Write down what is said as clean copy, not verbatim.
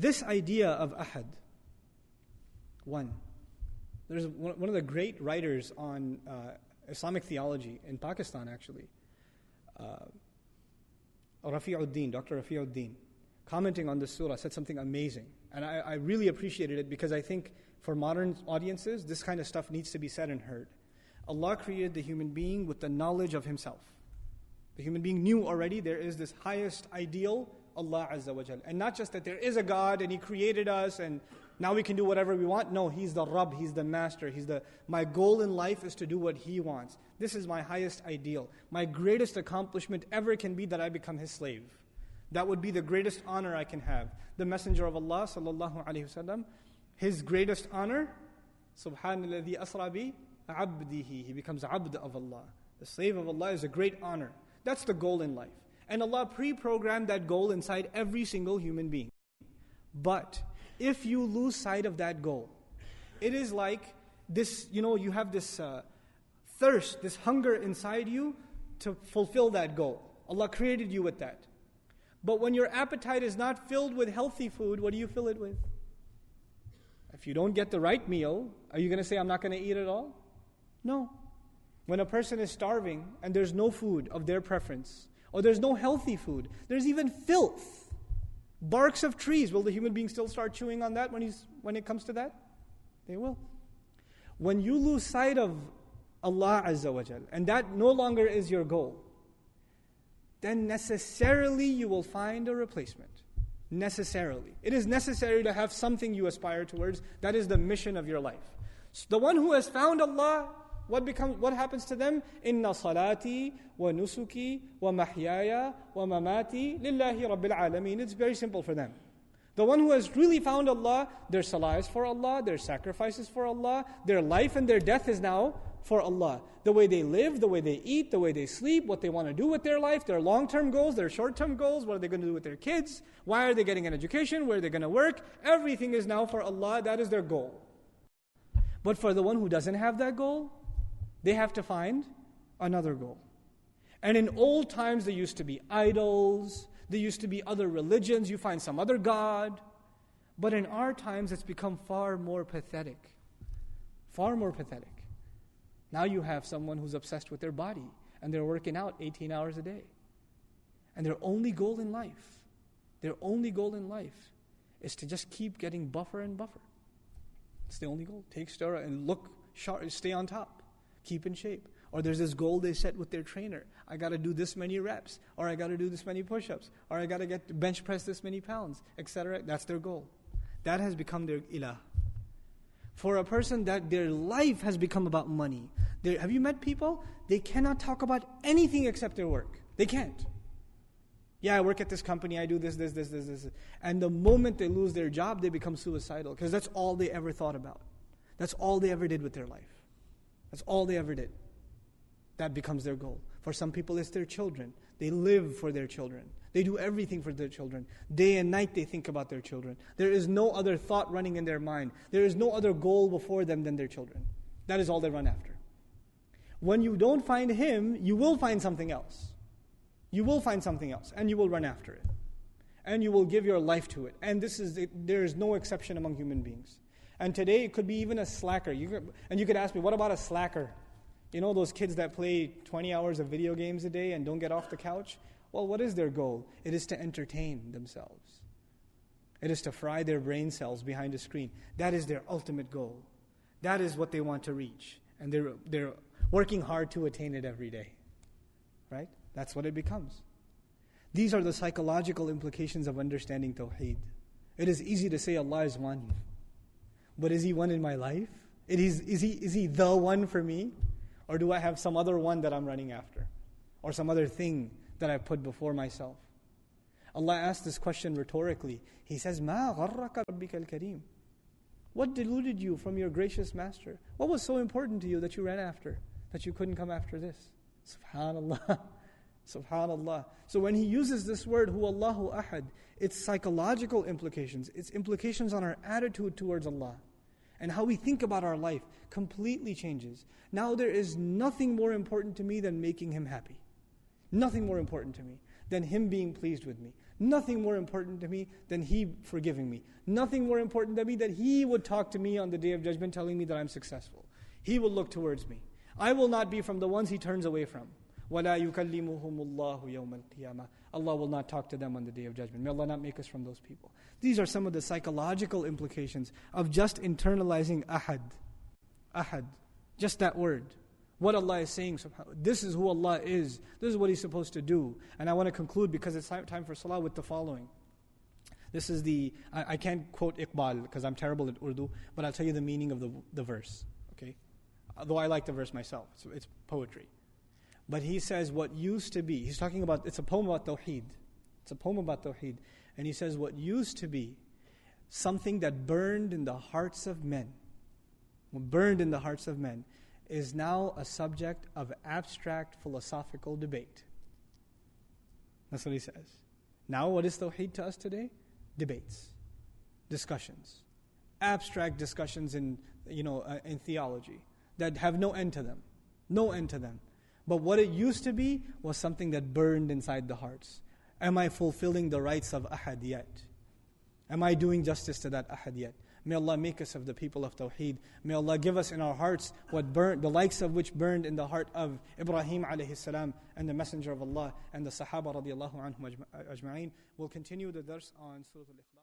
This idea of ahad, one. There's one of the great writers on Islamic theology in Pakistan, actually, Rafi'uddin, Dr. Rafi'uddin, commenting on this surah, said something amazing. And I really appreciated it because I think for modern audiences, this kind of stuff needs to be said and heard. Allah created the human being with the knowledge of Himself. The human being knew already there is this highest ideal, Allah Azza wa Jal. And not just that there is a God and He created us and now we can do whatever we want. No, He's the Rabb, He's the Master. My goal in life is to do what He wants. This is my highest ideal. My greatest accomplishment ever can be that I become His slave. That would be the greatest honor I can have. The Messenger of Allah sallallahu alaihi wasallam, his greatest honor, Subhanalladhi asra bi abdihi. He becomes abd of Allah. The slave of Allah is a great honor. That's the goal in life. And Allah pre-programmed that goal inside every single human being. But if you lose sight of that goal, it is like this, you have this thirst, this hunger inside you to fulfill that goal. Allah created you with that. But when your appetite is not filled with healthy food, what do you fill it with? If you don't get the right meal, are you going to say, I'm not going to eat at all? No. When a person is starving and there's no food of their preference, or there's no healthy food, there's even filth, barks of trees, will the human being still start chewing on that when it comes to that? They will. When you lose sight of Allah Azza wa Jal, and that no longer is your goal, then necessarily you will find a replacement. Necessarily. It is necessary to have something you aspire towards. That is the mission of your life. So the one who has found Allah, what happens to them? Inna salati wa nusuki wa mahyaya wa mamati lillahi rabbil alameen. It's very simple for them. The one who has really found Allah, their salah is for Allah, their sacrifices for Allah, their life and their death is now for Allah. The way they live, the way they eat, the way they sleep, what they want to do with their life, their long-term goals, their short-term goals, what are they going to do with their kids, why are they getting an education, where are they going to work, everything is now for Allah, that is their goal. But for the one who doesn't have that goal, they have to find another goal. And in old times there used to be idols, there used to be other religions, you find some other God. But in our times it's become far more pathetic. Far more pathetic. Now you have someone who's obsessed with their body and they're working out 18 hours a day. And their only goal in life is to just keep getting buffer and buffer. It's the only goal. Take steroid and look sharp, stay on top, keep in shape. Or there's this goal they set with their trainer. I got to do this many reps, or I got to do this many push-ups, or I got to get bench press this many pounds, etc. That's their goal. That has become their ilah. For a person that their life has become about money. Have you met people? They cannot talk about anything except their work. They can't. Yeah, I work at this company, I do this. And the moment they lose their job, they become suicidal. Because that's all they ever thought about. That's all they ever did with their life. That's all they ever did. That becomes their goal. For some people, it's their children. They live for their children. They do everything for their children. Day and night they think about their children. There is no other thought running in their mind. There is no other goal before them than their children. That is all they run after. When you don't find Him, you will find something else. You will find something else, and you will run after it. And you will give your life to it. And there is no exception among human beings. And today it could be even a slacker. And you could ask me, what about a slacker? You know those kids that play 20 hours of video games a day and don't get off the couch? Well, what is their goal? It is to entertain themselves. It is to fry their brain cells behind a screen. That is their ultimate goal. That is what they want to reach. And they're working hard to attain it every day. Right? That's what it becomes. These are the psychological implications of understanding Tawheed. It is easy to say Allah is one. But is He one in my life? Is He the one for me? Or do I have some other one that I'm running after? Or some other thing that I put before myself? Allah asked this question rhetorically. He says, مَا غَرَّكَ رَبِّكَ الْكَرِيمِ. What deluded you from your gracious Master? What was so important to you that you ran after, that you couldn't come after this? Subhanallah. Subhanallah. So when He uses this word, Huwallahu Ahad, its psychological implications, its implications on our attitude towards Allah, and how we think about our life completely changes. Now there is nothing more important to me than making Him happy. Nothing more important to me than Him being pleased with me. Nothing more important to me than He forgiving me. Nothing more important to me that He would talk to me on the Day of Judgment telling me that I'm successful. He will look towards me. I will not be from the ones He turns away from. وَلَا يُكَلِّمُهُمُ اللَّهُ يَوْمَ الْقِيَامَةِ. Allah will not talk to them on the Day of Judgment. May Allah not make us from those people. These are some of the psychological implications of just internalizing ahad. Ahad. Just that word. What Allah is saying, this is who Allah is. This is what He's supposed to do. And I want to conclude, because it's time for salah, with the following. This is I can't quote Iqbal because I'm terrible at Urdu, but I'll tell you the meaning of the verse. Okay? Though I like the verse myself. It's poetry. But he says what used to be, he's talking about, it's a poem about Tawheed. It's a poem about Tawheed. And he says what used to be something that burned in the hearts of men, is now a subject of abstract philosophical debate. That's what he says. Now what is Tawheed to us today? Debates, discussions, abstract discussions in theology that have no end to them. No end to them. But what it used to be was something that burned inside the hearts. Am I fulfilling the rights of ahad yet? Am I doing justice to that ahad yet? May Allah make us of the people of Tawheed. May Allah give us in our hearts what burned, the likes of which burned in the heart of Ibrahim alayhi salam and the Messenger of Allah and the Sahaba radiallahu anhum ajma'een. We'll continue the dars on Surah Al-Ikhlas.